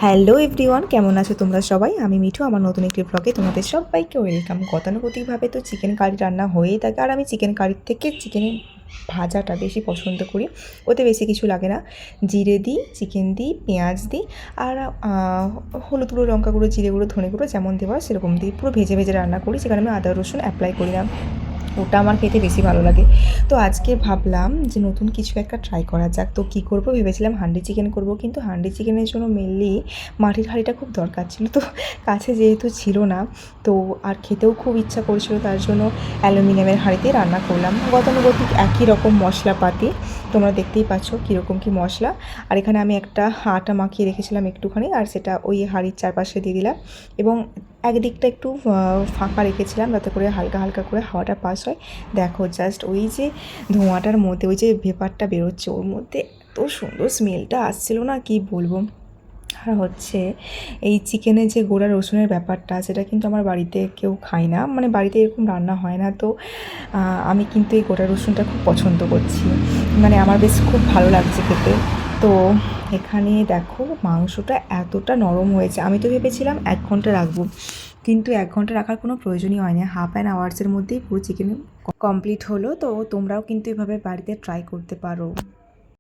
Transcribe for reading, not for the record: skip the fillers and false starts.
Hello everyone, কেমন আছো তোমরা সবাই? আমি মিঠু, আমার নতুন একটি ব্লগে তোমাদের সবাইকে ওয়েলকাম। গতানুগতিকভাবে তো চিকেন কারি রান্না হয়েই থাকে, আর আমি চিকেন কারির থেকে চিকেনের ভাজাটা বেশি পছন্দ করি। ওতে বেশি কিছু লাগে না, জিরে দিই, চিকেন দিই, পেঁয়াজ দিই, আর হলুদ গুঁড়ো, লঙ্কা গুঁড়ো, জিরে গুঁড়ো, ধনে গুঁড়ো যেমন দেওয়া সেরকম দিই। পুরো ভেজে ভেজে রান্না করি, সেখানে আমি আদা রসুন অ্যাপ্লাই করি না। ওটা আমার খেতে বেশি ভালো লাগে। তো আজকে ভাবলাম যে নতুন কিছু একটা ট্রাই করা যাক। তো কী করব ভেবেছিলাম, হান্ডি চিকেন করব, কিন্তু হান্ডি চিকেনের জন্য মেনলি মাটির হাঁড়িটা খুব দরকার ছিল। তো কাছে যেহেতু ছিল না, তো আর খেতেও খুব ইচ্ছা করছিল, তার জন্য অ্যালুমিনিয়ামের হাঁড়িতে রান্না করলাম। গতানুগতিক একই রকম মশলাপাতি, তোমরা দেখতেই পাচ্ছ কীরকম কী মশলা। আর এখানে আমি একটা আটা মাখিয়ে রেখেছিলাম একটুখানি, আর সেটা ওই হাঁড়ির চারপাশে দিয়ে দিলাম, এবং একদিকটা একটু ফাঁকা রেখেছিলাম যাতে করে হালকা হালকা করে হাওয়াটা পাস হয়। দেখো জাস্ট ওই যে ধোঁয়াটার মধ্যে ওই যে ভেপারটা বেরোচ্ছে, ওর মধ্যে এত সুন্দর স্মেলটা আসছিল না, কি বলবো। আর হচ্ছে এই চিকেনের যে গোটা রসুনের ব্যাপারটা, সেটা কিন্তু আমার বাড়িতে কেউ খায় না, মানে বাড়িতে এরকম রান্না হয় না। তো আমি কিন্তু এই গোটা রসুনটা খুব পছন্দ করছি, মানে আমার বেশ খুব ভালো লাগছে খেতে। তো এখানে দেখো মাংসটা এতটা নরম হয়েছে, আমি তো ভেবেছিলাম 1 ঘন্টা রাখবো, কিন্তু 1 ঘন্টা রাখার কোনো প্রয়োজনই হয়নি। হাফ অ্যান আওয়ার্সের মধ্যেই পুরো চিকেন কমপ্লিট হলো। তো তোমরাও কিন্তু এভাবে বাড়িতে ট্রাই করতে পারো।